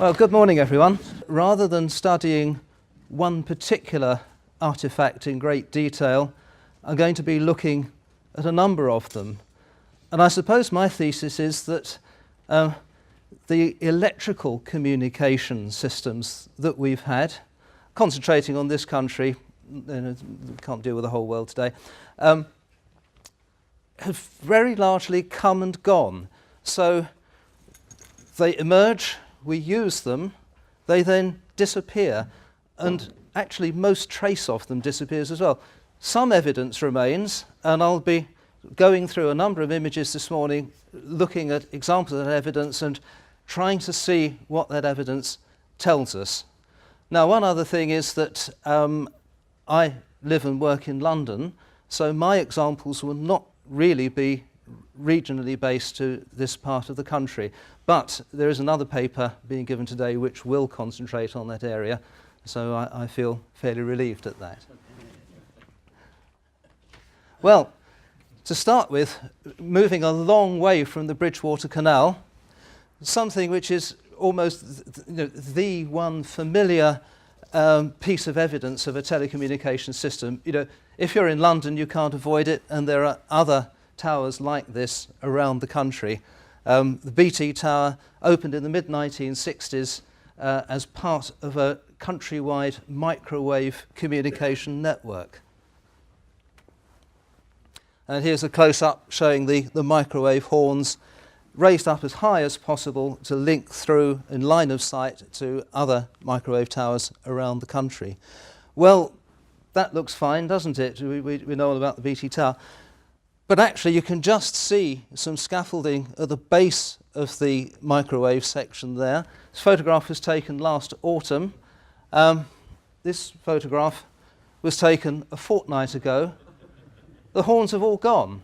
Well, good morning, everyone. Rather than studying one particular artifact in great detail, I'm going to be looking at a number of them. And I suppose my thesis is that the electrical communication systems that we've had, concentrating on this country, we can't deal with the whole world today, have very largely come and gone. So they emerge, we use them, they then disappear, and actually most trace of them disappears as well. Some evidence remains, and I'll be going through a number of images this morning, looking at examples of that evidence and trying to see what that evidence tells us. Now, one other thing is that I live and work in London, so my examples will not really be regionally based to this part of the country. But there is another paper being given today which will concentrate on that area, so I feel fairly relieved at that. Well, to start with, moving a long way from the Bridgewater Canal, something which is almost the one familiar piece of evidence of a telecommunications system. If you're in London, you can't avoid it, and there are other towers like this around the country. The BT Tower opened in the mid-1960s as part of a countrywide microwave communication network. And here's a close-up showing the microwave horns raised up as high as possible to link through in line of sight to other microwave towers around the country. Well, that looks fine, doesn't it? We know all about the BT Tower. But actually, you can just see some scaffolding at the base of the microwave section there. This photograph was taken last autumn. This photograph was taken a fortnight ago. The horns have all gone.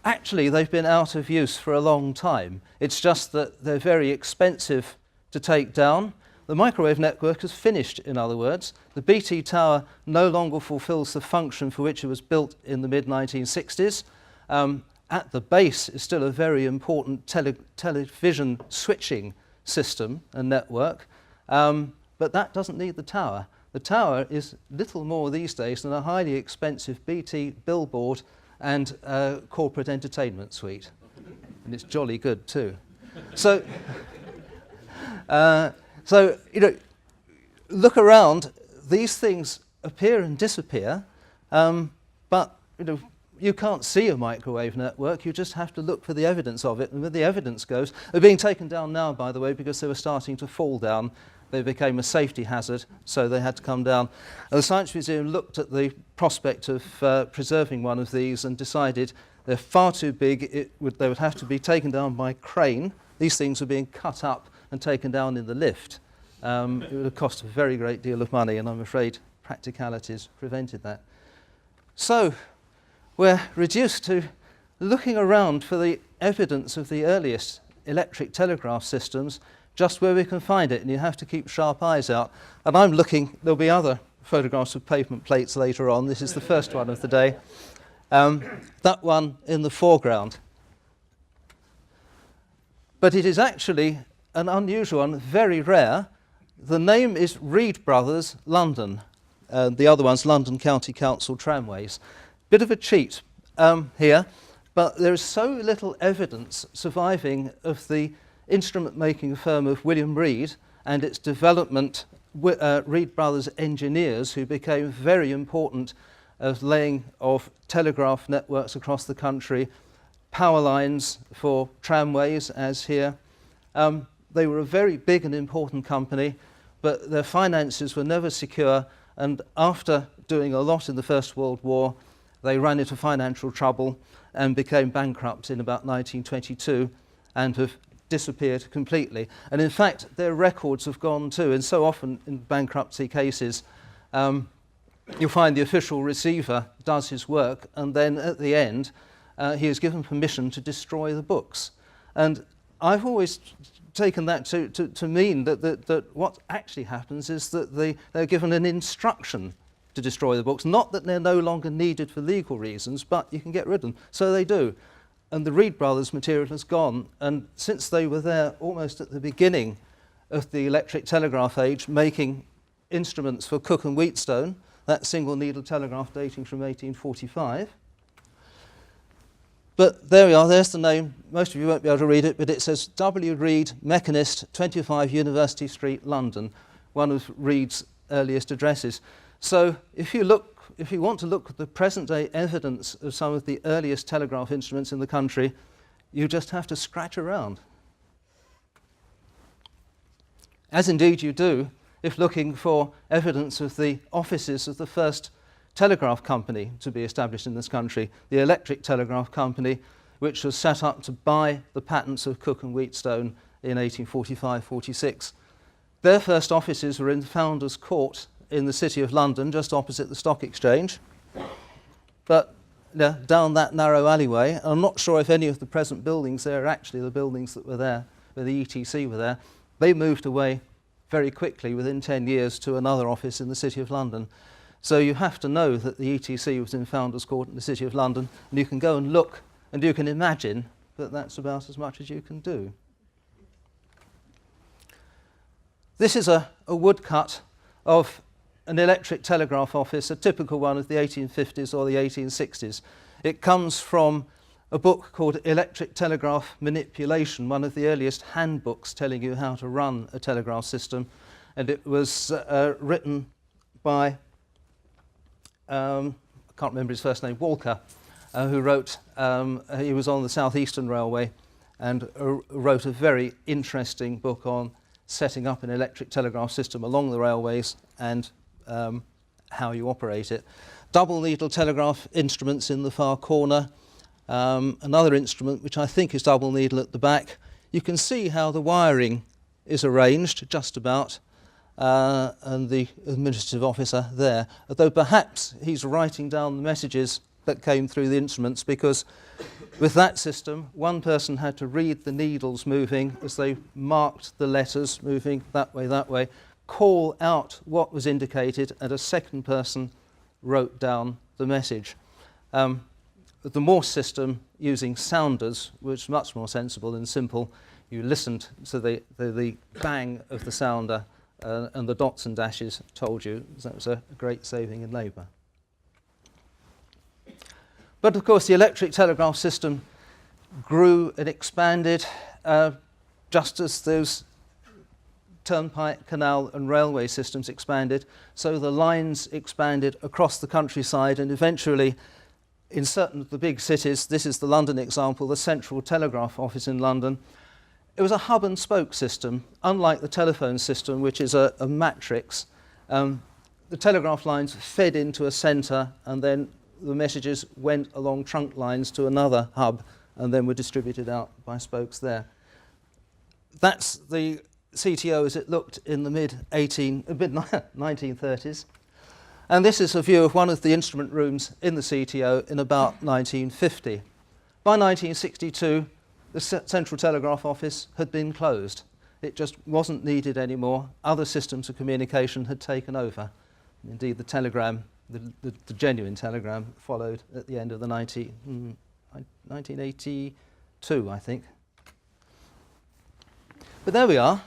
Actually, they've been out of use for a long time. It's just that they're very expensive to take down. The microwave network is finished, in other words. The BT Tower no longer fulfills the function for which it was built in the mid-1960s. At the base is still a very important television switching system and network, but that doesn't need the tower. The tower is little more these days than a highly expensive BT billboard and corporate entertainment suite. And it's jolly good too. So look around, these things appear and disappear, but you can't see a microwave network, you just have to look for the evidence of it, and where the evidence goes, they're being taken down now, by the way, because they were starting to fall down. They became a safety hazard, so they had to come down. And the Science Museum looked at the prospect of preserving one of these and decided they're far too big, they would have to be taken down by crane. These things were being cut up and taken down in the lift. It would have cost a very great deal of money, and I'm afraid practicalities prevented that. So we're reduced to looking around for the evidence of the earliest electric telegraph systems just where we can find it, and you have to keep sharp eyes out. And I'm looking, there'll be other photographs of pavement plates later on. This is the first one of the day. That one in the foreground. But it is actually an unusual one, very rare. The name is Reed Brothers, London. The other one's London County Council Tramways. Bit of a cheat here, but there is so little evidence surviving of the instrument-making firm of William Reed and its development, Reed Brothers engineers, who became very important as laying of telegraph networks across the country, power lines for tramways, as here. They were a very big and important company, but their finances were never secure, and after doing a lot in the First World War, they ran into financial trouble and became bankrupt in about 1922 and have disappeared completely. And in fact, their records have gone too, and so often in bankruptcy cases, you'll find the official receiver does his work, and then at the end, he is given permission to destroy the books. And I've always taken that to mean that what actually happens is that they're given an instruction to destroy the books, not that they're no longer needed for legal reasons, but you can get rid of them. So they do. And the Reed Brothers material has gone, and since they were there almost at the beginning of the electric telegraph age, making instruments for Cook and Wheatstone, that single needle telegraph dating from 1845. But there we are, there's the name. Most of you won't be able to read it, but it says W. Reed, Mechanist, 25 University Street, London, one of Reed's earliest addresses. So if you want to look at the present-day evidence of some of the earliest telegraph instruments in the country, you just have to scratch around. As indeed you do if looking for evidence of the offices of the first telegraph company to be established in this country, the Electric Telegraph Company, which was set up to buy the patents of Cook and Wheatstone in 1845-46. Their first offices were in Founders Court in the City of London, just opposite the Stock Exchange. But down that narrow alleyway, I'm not sure if any of the present buildings there are actually the buildings that were there, where the ETC were there. They moved away very quickly, within 10 years, to another office in the City of London. So you have to know that the ETC was in Founders Court in the City of London, and you can go and look, and you can imagine that that's about as much as you can do. This is a woodcut of an electric telegraph office, a typical one of the 1850s or the 1860s. It comes from a book called Electric Telegraph Manipulation, one of the earliest handbooks telling you how to run a telegraph system. And it was written by, I can't remember his first name, Walker, who wrote, he was on the South Eastern Railway and wrote a very interesting book on setting up an electric telegraph system along the railways and how you operate it. Double needle telegraph instruments in the far corner. Another instrument which I think is double needle at the back. You can see how the wiring is arranged just about, and the administrative officer there, although perhaps he's writing down the messages that came through the instruments, because with that system one person had to read the needles moving as they marked the letters moving that way, call out what was indicated, and a second person wrote down the message. The Morse system using sounders was much more sensible and simple. You listened to the bang of the sounder and the dots and dashes told you. That was a great saving in labour. But of course the electric telegraph system grew and expanded just as those turnpike, canal and railway systems expanded. So the lines expanded across the countryside, and eventually in certain of the big cities, this is the London example, the Central Telegraph Office in London, it was a hub and spoke system, unlike the telephone system, which is a matrix. The telegraph lines fed into a centre, and then the messages went along trunk lines to another hub and then were distributed out by spokes there. That's the CTO as it looked in the mid-1930s. And this is a view of one of the instrument rooms in the CTO in about 1950. By 1962, the Central Telegraph Office had been closed. It just wasn't needed anymore. Other systems of communication had taken over. Indeed, the telegram, the genuine telegram, followed at the end of the 1982, I think. But there we are.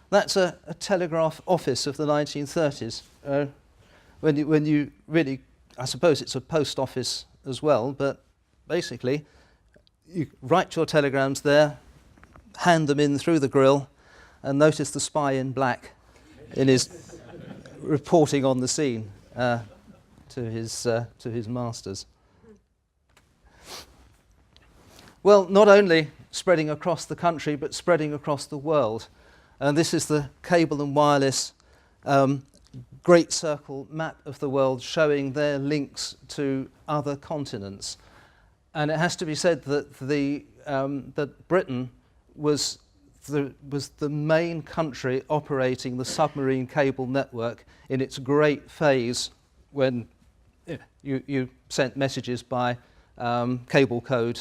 That's a telegraph office of the 1930s. When you really, I suppose it's a post office as well, but basically you write your telegrams there, hand them in through the grill, and notice the spy in black in his reporting on the scene to his masters. Well, not only spreading across the country, but spreading across the world. And this is the cable and wireless great circle map of the world showing their links to other continents. And it has to be said that that Britain was the main country operating the submarine cable network in its great phase when you sent messages by cable code,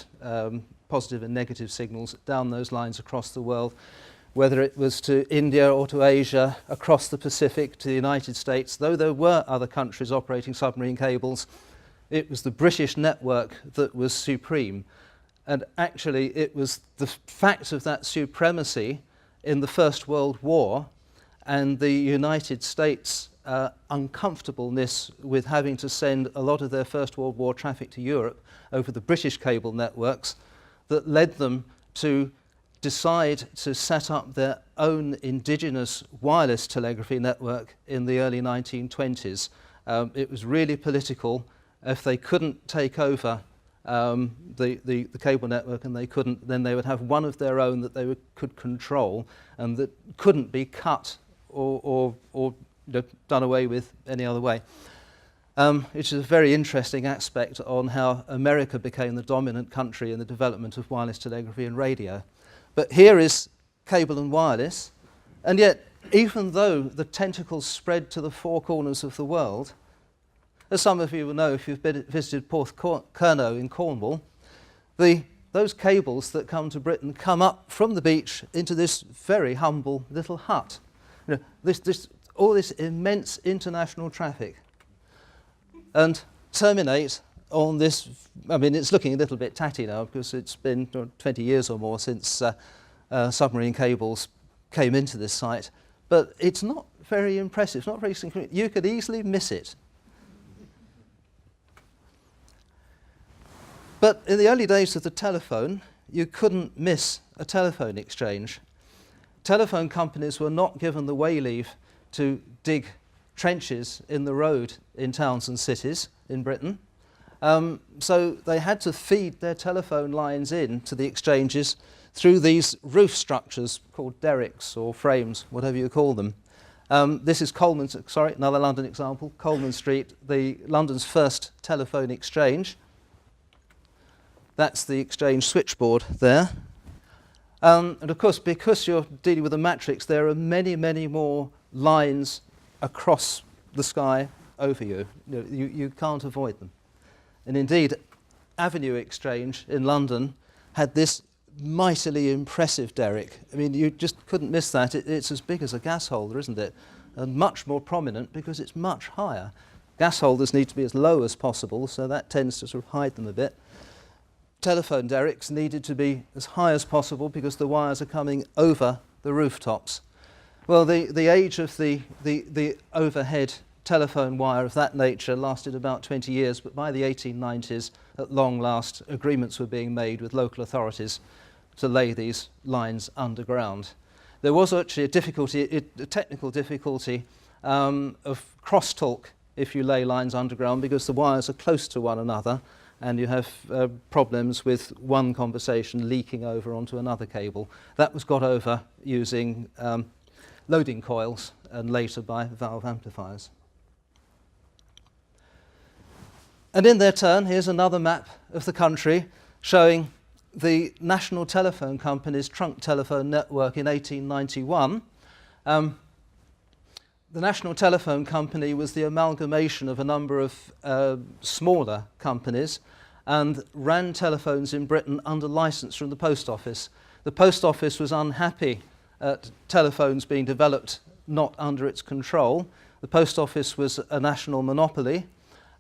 positive and negative signals down those lines across the world, whether it was to India or to Asia, across the Pacific to the United States. Though there were other countries operating submarine cables, it was the British network that was supreme. And actually it was the fact of that supremacy in the First World War and the United States uncomfortableness with having to send a lot of their First World War traffic to Europe over the British cable networks that led them to decide to set up their own indigenous wireless telegraphy network in the early 1920s. It was really political. If they couldn't take over the cable network, and they couldn't, then they would have one of their own that they could control and that couldn't be cut or done away with any other way. Which is a very interesting aspect on how America became the dominant country in the development of wireless telegraphy and radio. But here is cable and wireless, and yet even though the tentacles spread to the four corners of the world, as some of you will know if you've visited Porth Curnow in Cornwall, those cables that come to Britain come up from the beach into this very humble little hut. You know, all this immense international traffic, and terminate on this. I mean, it's looking a little bit tatty now because it's been 20 years or more since submarine cables came into this site, but it's not very impressive, it's not very synchronous. You could easily miss it. But in the early days of the telephone, you couldn't miss a telephone exchange. Telephone companies were not given the way leave to dig trenches in the road in towns and cities in Britain. So they had to feed their telephone lines in to the exchanges through these roof structures called derricks or frames, whatever you call them. This is another London example, Coleman Street, London's first telephone exchange. That's the exchange switchboard there. And of course, because you're dealing with a matrix, there are many, many more lines across the sky over you. You can't avoid them. And indeed, Avenue Exchange in London had this mightily impressive derrick. I mean, you just couldn't miss that. It's as big as a gas holder, isn't it? And much more prominent because it's much higher. Gas holders need to be as low as possible, so that tends to sort of hide them a bit. Telephone derricks needed to be as high as possible because the wires are coming over the rooftops. Well, the age of the overhead telephone wire of that nature lasted about 20 years, but by the 1890s, at long last, agreements were being made with local authorities to lay these lines underground. There was actually a technical difficulty of crosstalk if you lay lines underground because the wires are close to one another, and you have problems with one conversation leaking over onto another cable. That was got over using loading coils and later by valve amplifiers. And in their turn, here's another map of the country showing the National Telephone Company's trunk telephone network in 1891. The National Telephone Company was the amalgamation of a number of smaller companies and ran telephones in Britain under license from the Post Office. The Post Office was unhappy at telephones being developed not under its control. The Post Office was a national monopoly,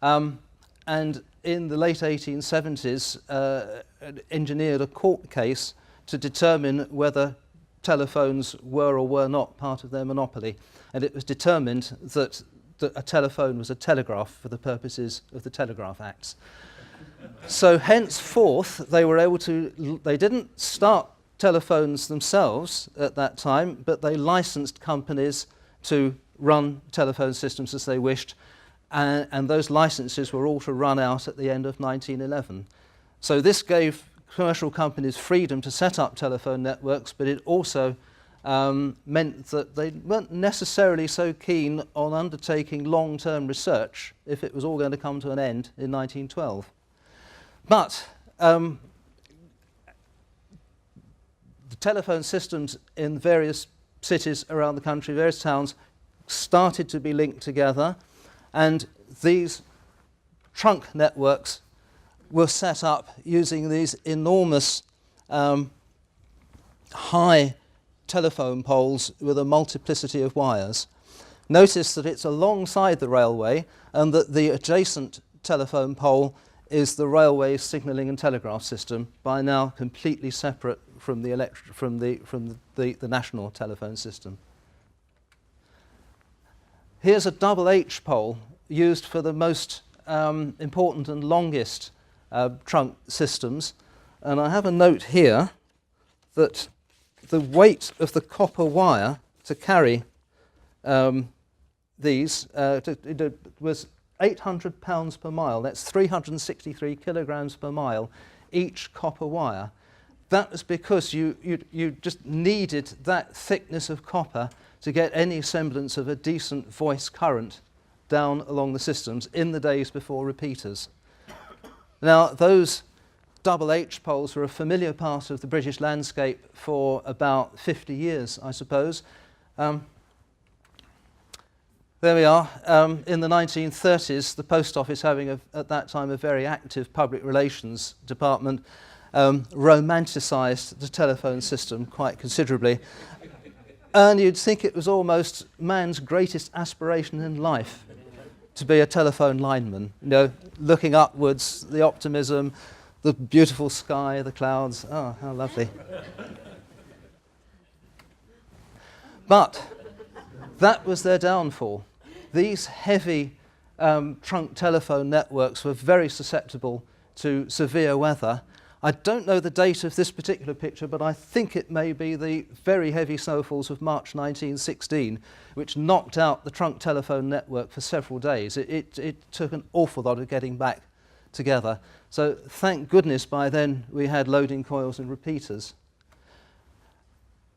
and in the late 1870s engineered a court case to determine whether telephones were or were not part of their monopoly. And it was determined that a telephone was a telegraph for the purposes of the Telegraph Acts. So henceforth, they didn't start telephones themselves at that time, but they licensed companies to run telephone systems as they wished, and those licenses were all to run out at the end of 1911. So this gave commercial companies freedom to set up telephone networks, but it also meant that they weren't necessarily so keen on undertaking long-term research if it was all going to come to an end in 1912. But the telephone systems in various cities around the country, various towns, started to be linked together, and these trunk networks were set up using these enormous high telephone poles with a multiplicity of wires. Notice that it's alongside the railway and that the adjacent telephone pole is the railway signalling and telegraph system, by now completely separate from the national telephone system. Here's a double H pole used for the most important and longest trunk systems. And I have a note here that the weight of the copper wire to carry these was 800 pounds per mile. That's 363 kilograms per mile, each copper wire. That was because you just needed that thickness of copper to get any semblance of a decent voice current down along the systems in the days before repeaters. Now, those double H poles were a familiar part of the British landscape for about 50 years, I suppose. There we are. In the 1930s, the post office, having at that time a very active public relations department, romanticised the telephone system quite considerably. And you'd think it was almost man's greatest aspiration in life to be a telephone lineman. You know, looking upwards, the optimism, the beautiful sky, the clouds. Oh, how lovely. But that was their downfall. These heavy trunk telephone networks were very susceptible to severe weather. I don't know the date of this particular picture, but I think it may be the very heavy snowfalls of March 1916, which knocked out the trunk telephone network for several days. It took an awful lot of getting back together. So thank goodness by then we had loading coils and repeaters.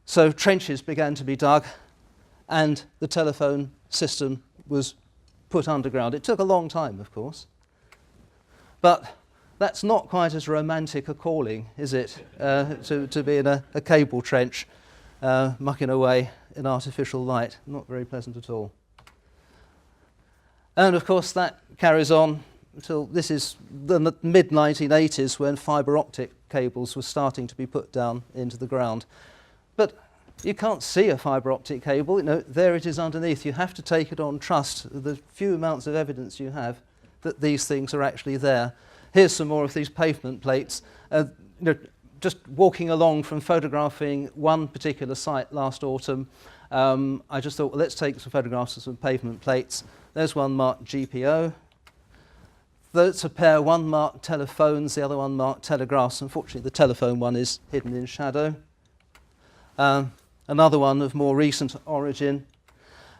So trenches began to be dug, and the telephone system was put underground. It took a long time, of course, but that's not quite as romantic a calling, is it, to be in a cable trench mucking away in artificial light. Not very pleasant at all. And of course that carries on until this is the mid-1980s, when fibre optic cables were starting to be put down into the ground. But you can't see a fibre optic cable. You know, there it is underneath. You have to take it on trust, the few amounts of evidence you have that these things are actually there. Here's some more of these pavement plates. You know, just walking along from photographing one particular site last autumn, I just thought, well, let's take some photographs of some pavement plates. There's one marked GPO. That's a pair, one marked telephones, the other one marked telegraphs. Unfortunately, the telephone one is hidden in shadow. Another one of more recent origin.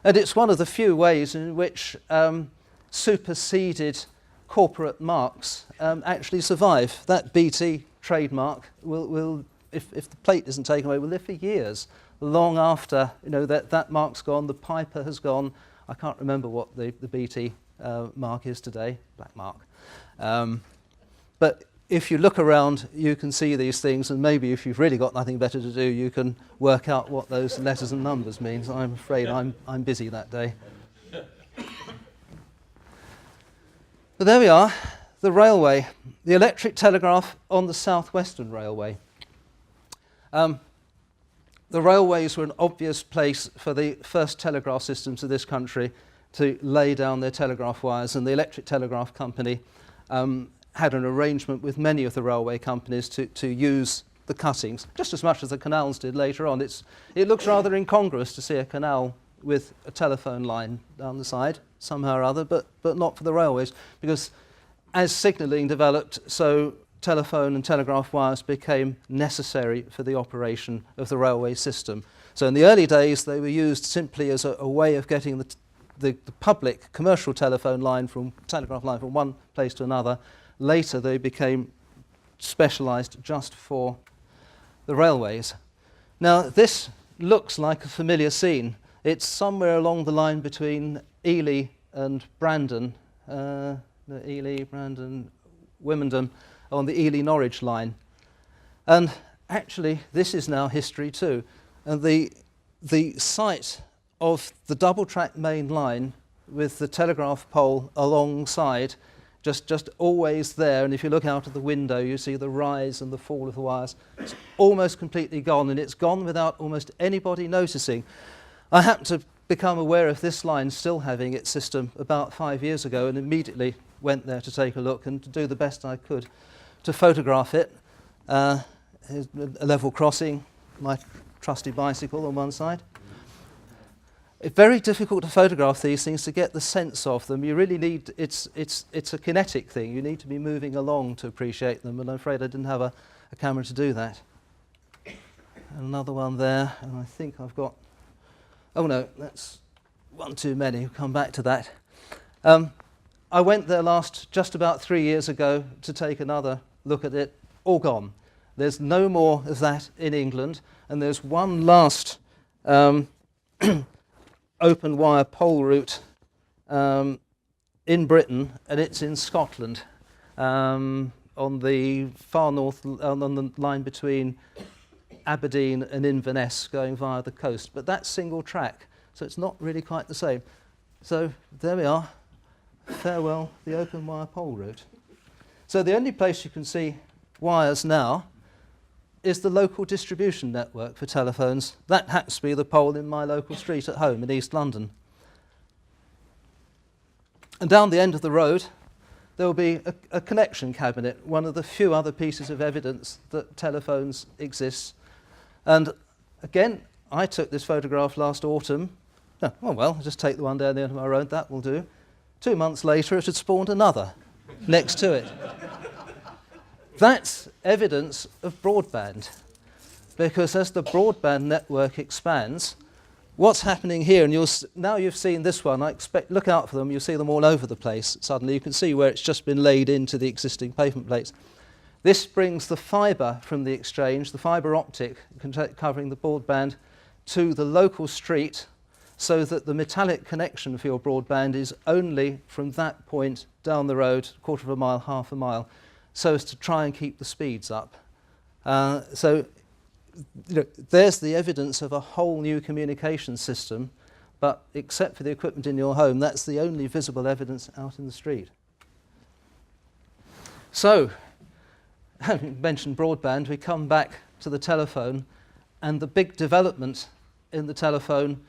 And it's one of the few ways in which superseded corporate marks actually survive. That BT trademark will if the plate isn't taken away, will live for years, long after that mark's gone, the Piper has gone. I can't remember what the BT mark is today, black mark. But if you look around, you can see these things, and maybe if you've really got nothing better to do, you can work out what those letters and numbers mean. So I'm afraid I'm busy that day. But there we are, the railway, the electric telegraph on the South Western Railway. The railways were an obvious place for the first telegraph systems of this country to lay down their telegraph wires, and the Electric Telegraph Company had an arrangement with many of the railway companies to use the cuttings, just as much as the canals did later on. It looks rather incongruous to see a canal with a telephone line down the side, somehow or other, but not for the railways, because as signalling developed, so telephone and telegraph wires became necessary for the operation of the railway system. So in the early days, they were used simply as a way of getting the public commercial telegraph line from one place to another. Later, they became specialised just for the railways. Now, this looks like a familiar scene. It's somewhere along the line between Ely and Brandon, Ely, Brandon, Wimbledon, on the Ely-Norwich line. And actually, this is now history too. And the site of the double-track main line with the telegraph pole alongside, just always there, and if you look out of the window, you see the rise and the fall of the wires. It's almost completely gone, and it's gone without almost anybody noticing. I happened to become aware of this line still having its system about 5 years ago, and immediately went there to take a look and to do the best I could to photograph it. A level crossing, my trusty bicycle on one side. It's very difficult to photograph these things to get the sense of them. You really need, it's a kinetic thing. You need to be moving along to appreciate them, and I'm afraid I didn't have a camera to do that. And another one there, and I think I've got, oh no, that's one too many. We'll come back to that. I went there just about 3 years ago to take another look at it. All gone. There's no more of that in England, and there's one last open wire pole route in Britain, and it's in Scotland, on the far north, on the line between Aberdeen and Inverness, going via the coast. But that's single track, so it's not really quite the same. So there we are. Farewell, the open wire pole route. So the only place you can see wires now is the local distribution network for telephones. That happens to be the pole in my local street at home in East London. And down the end of the road, there will be a connection cabinet, one of the few other pieces of evidence that telephones exist. And again, I took this photograph last autumn. Oh, well, I'll just take the one down the end of my road, that will do. 2 months later, it had spawned another next to it. That's evidence of broadband, because as the broadband network expands, what's happening here, and now you've seen this one, I expect, look out for them, you'll see them all over the place suddenly. You can see where it's just been laid into the existing pavement plates. This brings the fibre from the exchange, the fibre optic covering the broadband, to the local street, so that the metallic connection for your broadband is only from that point down the road, a quarter of a mile, half a mile, so as to try and keep the speeds up. So there's the evidence of a whole new communication system, but except for the equipment in your home, that's the only visible evidence out in the street. So, having mentioned broadband, we come back to the telephone, and the big development in the telephone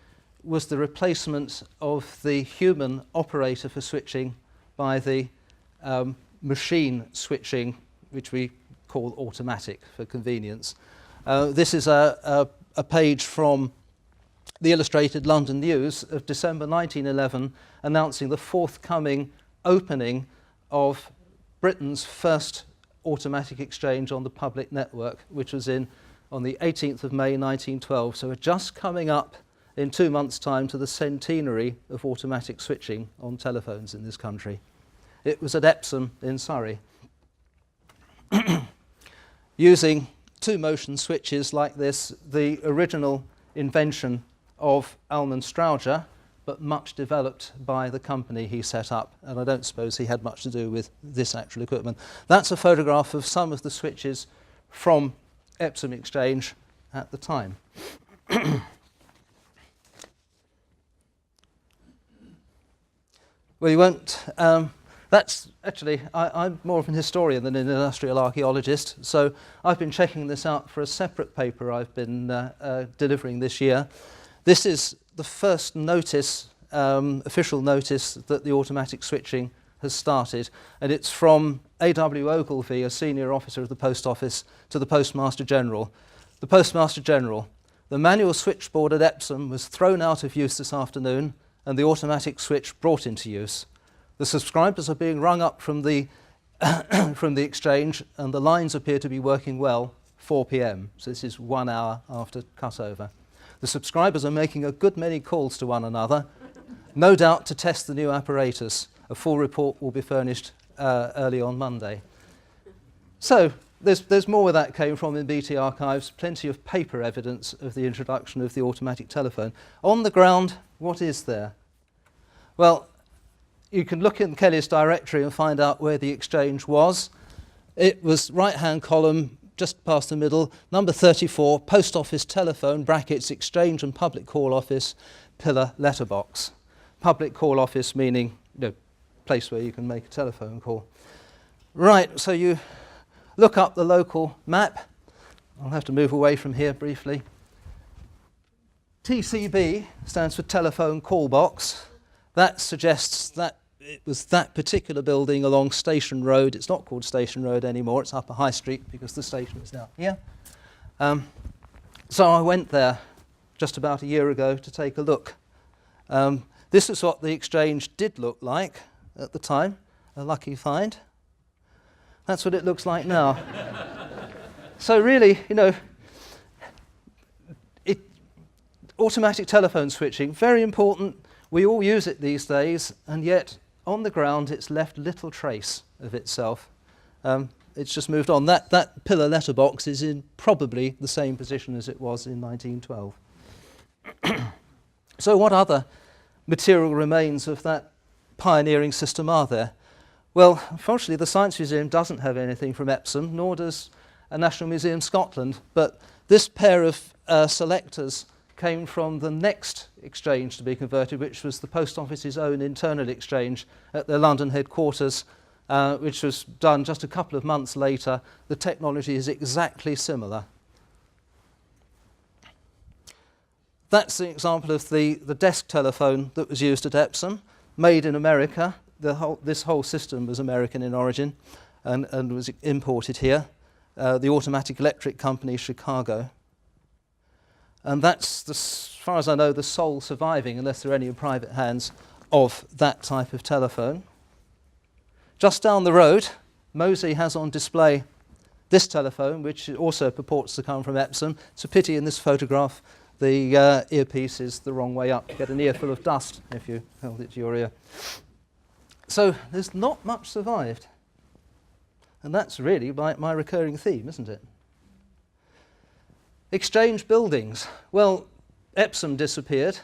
was the replacement of the human operator for switching by the machine switching, which we call automatic for convenience. This is a page from the Illustrated London News of December 1911, announcing the forthcoming opening of Britain's first automatic exchange on the public network, which was on the 18th of May 1912. So we're just coming up in 2 months' time to the centenary of automatic switching on telephones in this country. It was at Epsom in Surrey. Using 2 motion switches like this, the original invention of Almond Strowger, but much developed by the company he set up, and I don't suppose he had much to do with this actual equipment. That's a photograph of some of the switches from Epsom Exchange at the time. Well, you won't. That's actually, I'm more of an historian than an industrial archaeologist, so I've been checking this out for a separate paper I've been delivering this year. This is the first notice, official notice, that the automatic switching has started, and it's from A.W. Ogilvie, a senior officer of the Post Office, to the Postmaster General. The Postmaster General: the manual switchboard at Epsom was thrown out of use this afternoon, and the automatic switch brought into use. The subscribers are being rung up from the from the exchange, and the lines appear to be working well. 4 p.m. So this is 1 hour after cutover. The subscribers are making a good many calls to one another, no doubt to test the new apparatus. A full report will be furnished early on Monday. So there's more where that came from in BT archives, plenty of paper evidence of the introduction of the automatic telephone. On the ground, what is there? Well, you can look in Kelly's directory and find out where the exchange was. It was right-hand column, just past the middle, number 34, Post Office telephone, brackets, exchange and public call office, pillar letterbox. Public call office meaning, place where you can make a telephone call. Right, so you look up the local map. I'll have to move away from here briefly. TCB stands for telephone call box. That suggests that it was that particular building along Station Road. It's not called Station Road anymore, it's Upper High Street because the station is down here. So I went there just about a year ago to take a look. This is what the exchange did look like at the time, a lucky find. That's what it looks like now. So really, automatic telephone switching, very important. We all use it these days, and yet on the ground it's left little trace of itself. It's just moved on. That pillar letterbox is in probably the same position as it was in 1912. So what other material remains of that pioneering system are there? Well, unfortunately, the Science Museum doesn't have anything from Epsom, nor does National Museum Scotland, but this pair of selectors came from the next exchange to be converted, which was the Post Office's own internal exchange at their London headquarters, which was done just a couple of months later. The technology is exactly similar. That's the example of the desk telephone that was used at Epsom, made in America. This whole system was American in origin and was imported here. The Automatic Electric Company, Chicago. And that's, as far as I know, the sole surviving, unless there are any in private hands, of that type of telephone. Just down the road, Mosey has on display this telephone, which also purports to come from Epsom. It's a pity in this photograph the earpiece is the wrong way up. You get an ear full of dust if you held it to your ear. So there's not much survived. And that's really my recurring theme, isn't it? Exchange buildings. Well, Epsom disappeared,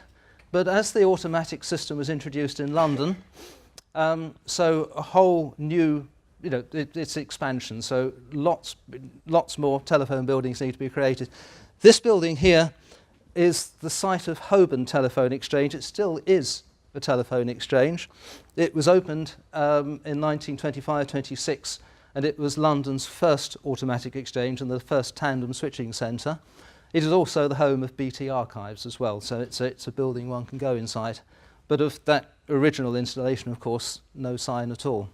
but as the automatic system was introduced in London, so a whole new, it's expansion, so lots more telephone buildings need to be created. This building here is the site of Holborn Telephone Exchange. It still is a telephone exchange. It was opened in 1925-26, and it was London's first automatic exchange and the first tandem switching centre. It is also the home of BT Archives as well, so it's a building one can go inside. But of that original installation, of course, no sign at all.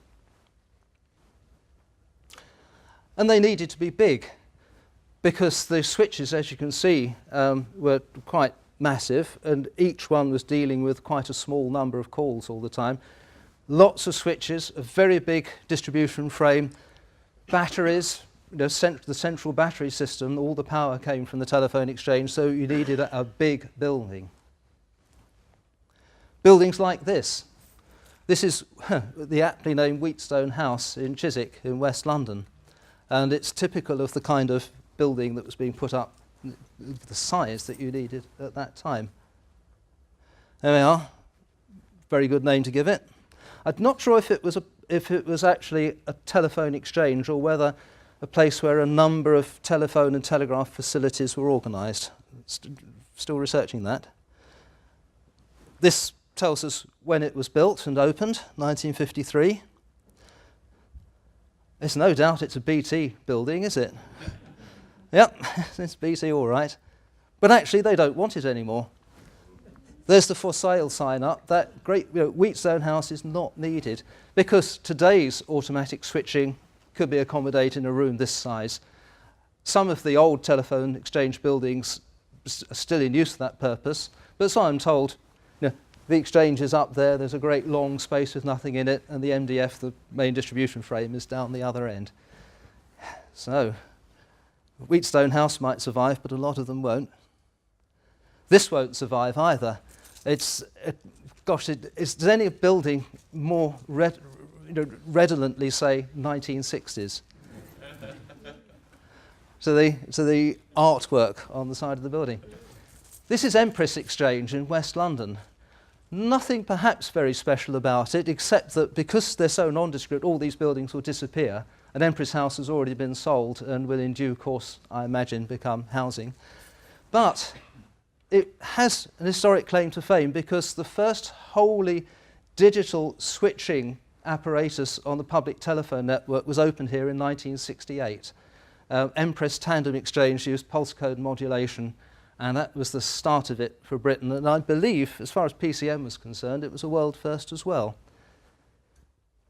And they needed to be big, because the switches, as you can see, were quite massive, and each one was dealing with quite a small number of calls all the time. Lots of switches, a very big distribution frame, batteries, the central battery system, all the power came from the telephone exchange, so you needed a big building. Buildings like this. This is the aptly named Wheatstone House in Chiswick in West London, and it's typical of the kind of building that was being put up, the size that you needed at that time. There we are. Very good name to give it. I'm not sure if it was actually a telephone exchange or whether a place where a number of telephone and telegraph facilities were organised. Still researching that. This tells us when it was built and opened, 1953. There's no doubt it's a BT building, is it? Yep, it's BT all right. But actually they don't want it anymore. There's the for sale sign up. That great Wheatstone House is not needed because today's automatic switching could be accommodated in a room this size. Some of the old telephone exchange buildings are still in use for that purpose, but so I'm told the exchange is up there, there's a great long space with nothing in it, and the MDF, the main distribution frame, is down the other end. So Wheatstone House might survive, but a lot of them won't. This won't survive either. Does any building more redolently say 1960s? to the artwork on the side of the building. This is Empress Exchange in West London. Nothing perhaps very special about it, except that because they're so nondescript, all these buildings will disappear. And Empress House has already been sold and will in due course, I imagine, become housing. But it has an historic claim to fame because the first wholly digital switching apparatus on the public telephone network was opened here in 1968. Empress Tandem Exchange used pulse code modulation, and that was the start of it for Britain. And I believe, as far as PCM was concerned, it was a world first as well.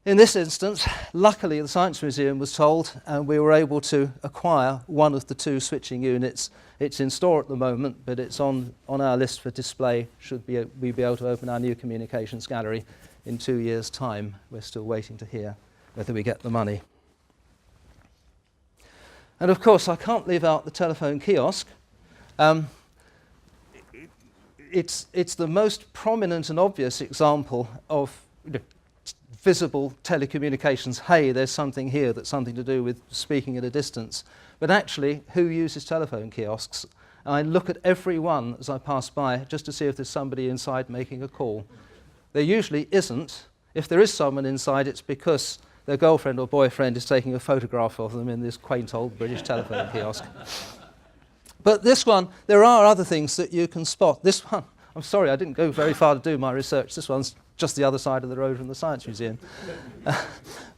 In this instance, luckily the Science Museum was told, and we were able to acquire one of the two switching units. It's in store at the moment, but it's on our list for display should we be able to open our new communications gallery in 2 years' time. We're still waiting to hear whether we get the money. And of course, I can't leave out the telephone kiosk. It's the most prominent and obvious example of visible telecommunications. Hey, there's something here that's something to do with speaking at a distance. But actually, who uses telephone kiosks? I look at every one as I pass by just to see if there's somebody inside making a call. There usually isn't. If there is someone inside, it's because their girlfriend or boyfriend is taking a photograph of them in this quaint old British telephone kiosk. But this one, there are other things that you can spot. This one, I'm sorry, I didn't go very far to do my research. This one's just the other side of the road from the Science Museum.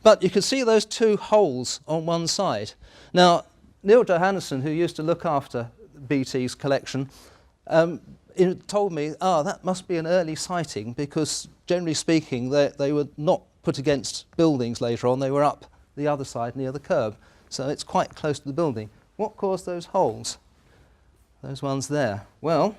But you can see those two holes on one side. Now, Neil Johannesson, who used to look after BT's collection, told me, that must be an early sighting because, generally speaking, they were not put against buildings later on. They were up the other side near the curb. So it's quite close to the building. What caused those holes? Those ones there. Well,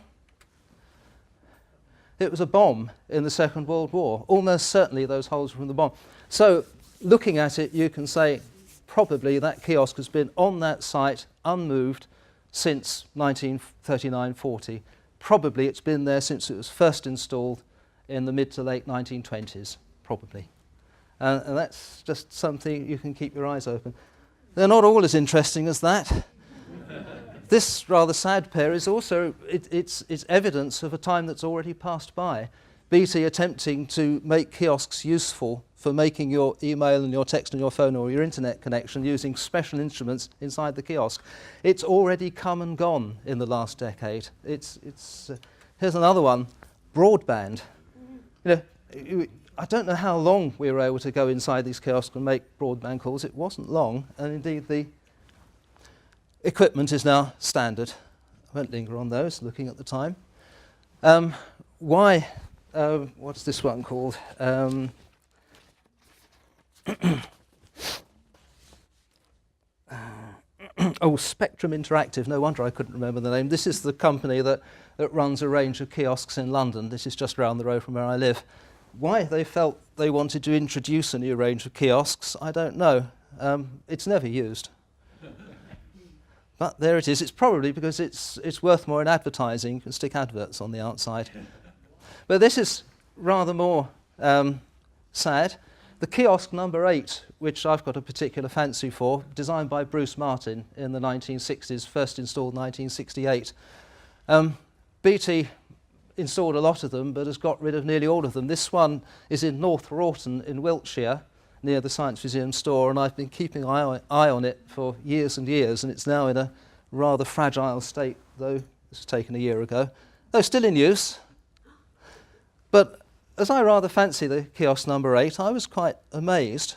it was a bomb in the Second World War. Almost certainly those holes were from the bomb. So looking at it, you can say probably that kiosk has been on that site unmoved since 1939-40. Probably it's been there since it was first installed in the mid to late 1920s, probably. And that's just something you can keep your eyes open. They're not all as interesting as that. This rather sad pair is also, it's evidence of a time that's already passed by. BT attempting to make kiosks useful for making your email and your text and your phone or your internet connection using special instruments inside the kiosk. It's already come and gone in the last decade. Here's another one, broadband. I don't know how long we were able to go inside these kiosks and make broadband calls. It wasn't long, and indeed the equipment is now standard. I won't linger on those, looking at the time. What's this one called? Spectrum Interactive. No wonder I couldn't remember the name. This is the company that runs a range of kiosks in London. This is just around the road from where I live. Why they felt they wanted to introduce a new range of kiosks, I don't know. It's never used. But there it is. It's probably because it's worth more in advertising. You can stick adverts on the outside. But this is rather more sad. The kiosk number 8, which I've got a particular fancy for, designed by Bruce Martin in the 1960s, first installed 1968. BT installed a lot of them, but has got rid of nearly all of them. This one is in North Rawton in Wiltshire, near the Science Museum store, and I've been keeping an eye on it for years and years, and it's now in a rather fragile state, though this was taken a year ago. Though still in use. But as I rather fancy the kiosk number 8, I was quite amazed.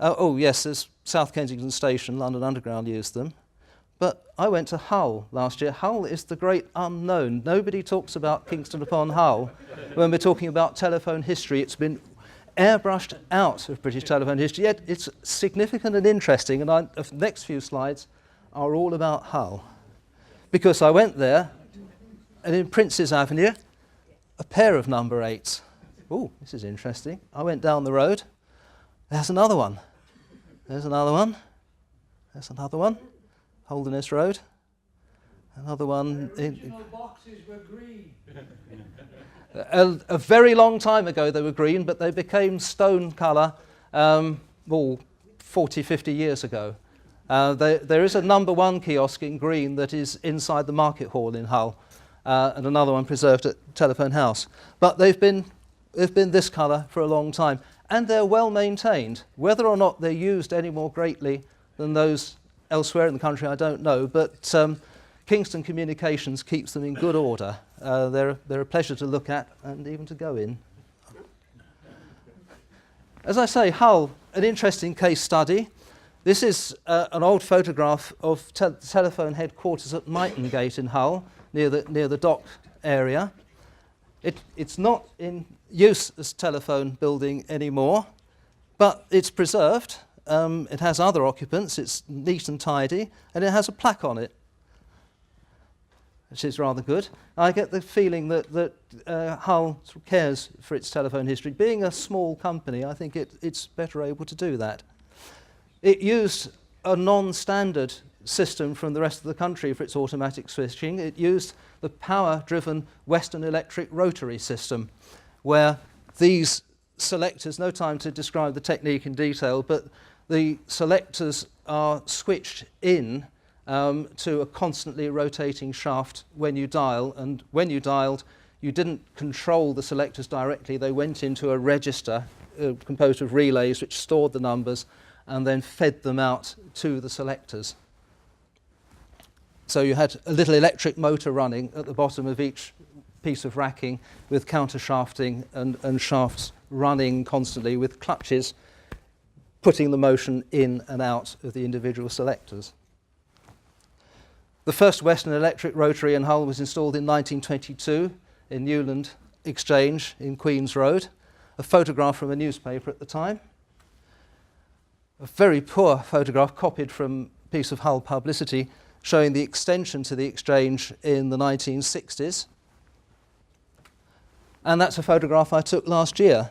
Yes, there's South Kensington Station, London Underground used them. But I went to Hull last year. Hull is the great unknown. Nobody talks about Kingston upon Hull when we're talking about telephone history. It's been airbrushed out of British telephone history, yet it's significant and interesting, and the next few slides are all about Hull. Because I went there, and in Prince's Avenue, a pair of number 8s. Oh, this is interesting. I went down the road, there's another one. There's another one. There's another one. Holderness Road. Another one. The original boxes were green. A very long time ago they were green, but they became stone colour 40, 50 years ago. There is a number 1 kiosk in green that is inside the Market Hall in Hull, and another one preserved at Telephone House. But they've been this colour for a long time, and they're well maintained. Whether or not they're used any more greatly than those elsewhere in the country, I don't know, but Kingston Communications keeps them in good order. They're a pleasure to look at and even to go in. As I say, Hull, an interesting case study. This is an old photograph of the telephone headquarters at Mytongate in Hull, near the dock area. It's not in use as telephone building anymore, But it's preserved, it has other occupants, it's neat and tidy, and it has a plaque on it, which is rather good. I get the feeling that Hull sort of cares for its telephone history. Being a small company, I think it's better able to do that. It used a non-standard system from the rest of the country for its automatic switching. It used the power-driven Western Electric rotary system, where these selectors, no time to describe the technique in detail, but the selectors are switched in to a constantly rotating shaft when you dial, and when you dialed, you didn't control the selectors directly. They went into a register composed of relays which stored the numbers and then fed them out to the selectors. So you had a little electric motor running at the bottom of each piece of racking with counter shafting and shafts running constantly with clutches putting the motion in and out of the individual selectors. The first Western Electric rotary in Hull was installed in 1922 in Newland Exchange in Queen's Road. A photograph from a newspaper at the time. A very poor photograph copied from a piece of Hull publicity showing the extension to the exchange in the 1960s. And that's a photograph I took last year.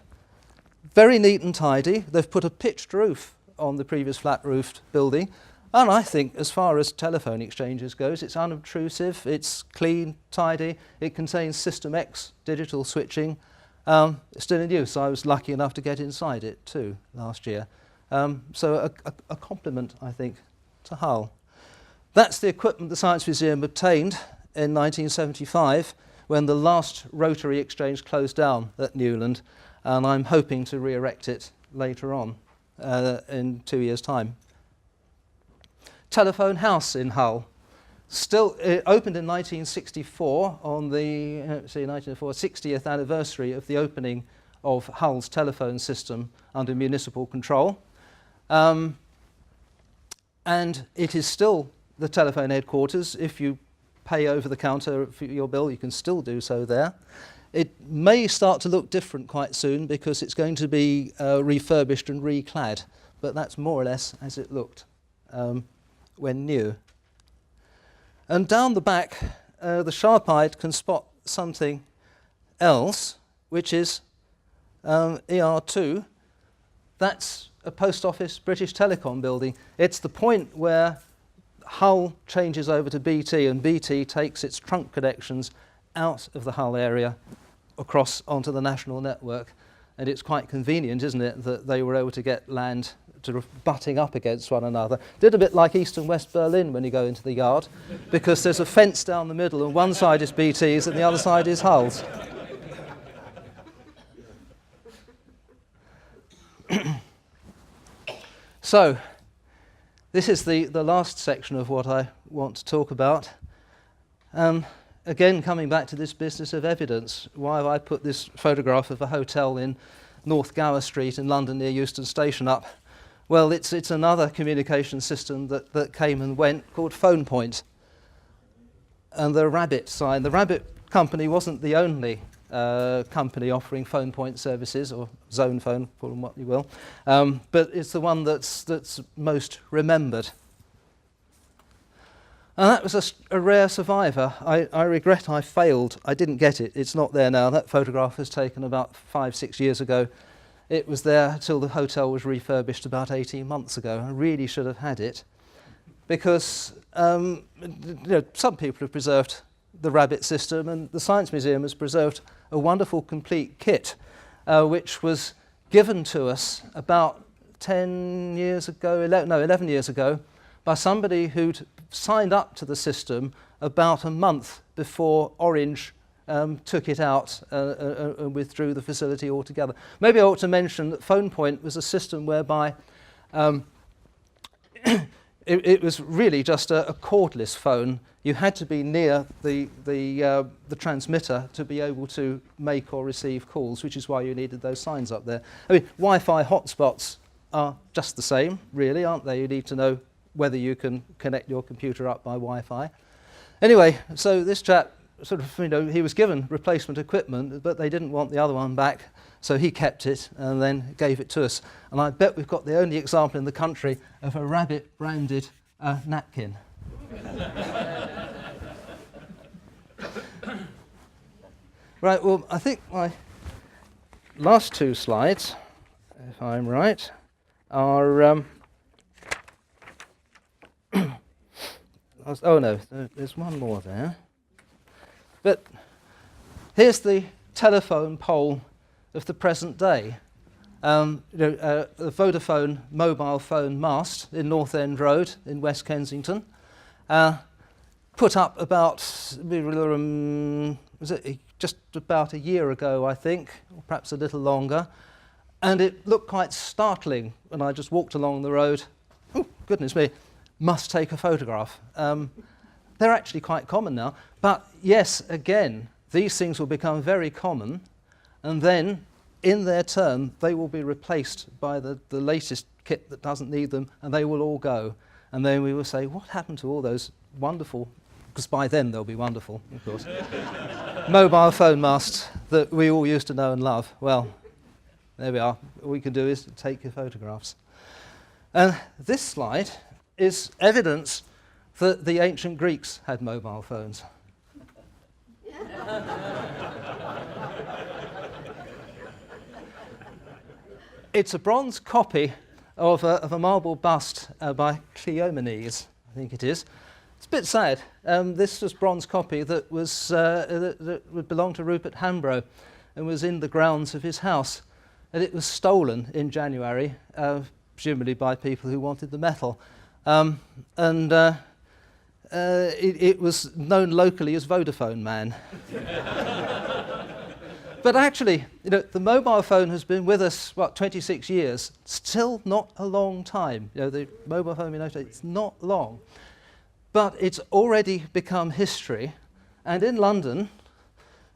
Very neat and tidy. They've put a pitched roof on the previous flat-roofed building. And I think, as far as telephone exchanges goes, it's unobtrusive, it's clean, tidy. It contains System X digital switching. It's still in use. I was lucky enough to get inside it too last year. So a compliment, I think, to Hull. That's the equipment the Science Museum obtained in 1975 when the last rotary exchange closed down at Newland, and I'm hoping to re-erect it later on in 2 years' time. Telephone House in Hull. Still, it opened in 1964 on the 60th anniversary of the opening of Hull's telephone system under municipal control. And it is still the telephone headquarters. If you pay over the counter for your bill, you can still do so there. It may start to look different quite soon because it's going to be refurbished and reclad, but that's more or less as it looked when new. And down the back, the sharp-eyed can spot something else, which is ER2. That's a post office British Telecom building. It's the point where Hull changes over to BT, and BT takes its trunk connections out of the Hull area across onto the national network. And it's quite convenient, isn't it, that they were able to get land sort of butting up against one another. Did a bit like East and West Berlin when you go into the yard, because there's a fence down the middle and one side is BT's and the other side is Hull's. So, this is the last section of what I want to talk about. Again, coming back to this business of evidence, why have I put this photograph of a hotel in North Gower Street in London near Euston Station up? Well, it's another communication system that came and went called Phone Point. And the Rabbit sign. The Rabbit company wasn't the only company offering phone point services, or zone phone, call them what you will, but it's the one that's most remembered. And that was a rare survivor. I regret I failed. I didn't get it. It's not there now. That photograph was taken about 5-6 years ago. It was there till the hotel was refurbished about 18 months ago. I really should have had it, because some people have preserved the Rabbit system, and the Science Museum has preserved a wonderful complete kit, which was given to us about 11 years ago, by somebody who'd signed up to the system about a month before Orange took it out and withdrew the facility altogether. Maybe I ought to mention that Phone Point was a system whereby it was really just a cordless phone. You had to be near the transmitter to be able to make or receive calls, which is why you needed those signs up there. I mean, Wi-Fi hotspots are just the same, really, aren't they? You need to know whether you can connect your computer up by Wi-Fi. Anyway, so this chap he was given replacement equipment, but they didn't want the other one back, So he kept it and then gave it to us. And I bet we've got the only example in the country of a rabbit-branded napkin. Right, well, I think my last two slides, if I'm right, are... oh no, there's one more there. But here's the telephone pole of the present day. The Vodafone mobile phone mast in North End Road in West Kensington, put up about, just about a year ago, I think, or perhaps a little longer, and it looked quite startling when I just walked along the road. Oh, goodness me, must take a photograph. They're actually quite common now, but yes, again, these things will become very common, and then in their turn, they will be replaced by the latest kit that doesn't need them, and they will all go. And then we will say, what happened to all those wonderful, because by then they'll be wonderful, of course, mobile phone masts that we all used to know and love? Well, there we are. All we can do is take your photographs. And this slide is evidence that the ancient Greeks had mobile phones. It's a bronze copy of a marble bust by Cleomenes, I think it is. It's a bit sad. This was a bronze copy that was that belonged to Rupert Hambro and was in the grounds of his house. And it was stolen in January, presumably by people who wanted the metal. It was known locally as Vodafone Man. But actually, the mobile phone has been with us, 26 years. Still not a long time. The mobile phone, it's not long. But it's already become history. And in London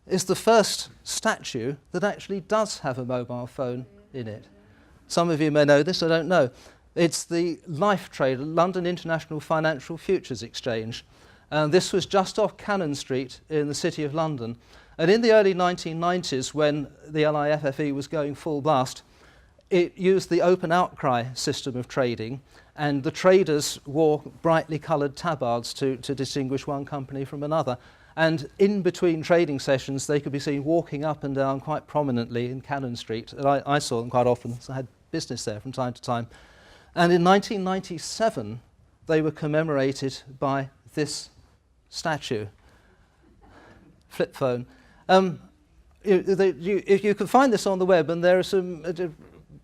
is the first statue that actually does have a mobile phone in it. Some of you may know this, I don't know. It's the Life Trade, London International Financial Futures Exchange. And this was just off Cannon Street in the City of London. And in the early 1990s, when the LIFFE was going full blast, it used the open outcry system of trading, and the traders wore brightly coloured tabards to distinguish one company from another. And in between trading sessions, they could be seen walking up and down quite prominently in Cannon Street. And I saw them quite often, so I had business there from time to time. And in 1997, they were commemorated by this statue, flip phone. You can find this on the web, and there are some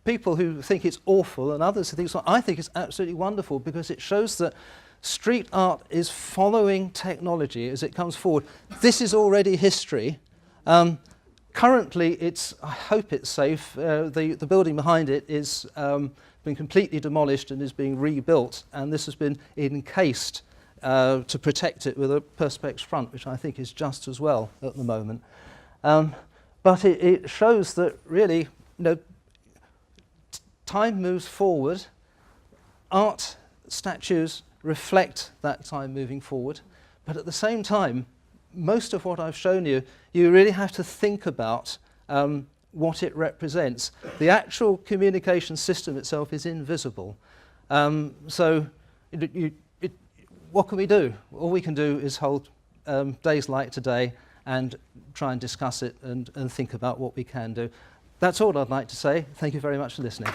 people who think it's awful and others who think it's, I think it's absolutely wonderful, because it shows that street art is following technology as it comes forward. This is already history. Currently, I hope it's safe. The building behind it is been completely demolished and is being rebuilt, and this has been encased to protect it with a perspex front, which I think is just as well at the moment. But it shows that really, time moves forward. Art statues reflect that time moving forward, but at the same time, most of what I've shown you, you really have to think about what it represents. The actual communication system itself is invisible. So what can we do? All we can do is hold days like today and try and discuss it and think about what we can do. That's all I'd like to say. Thank you very much for listening.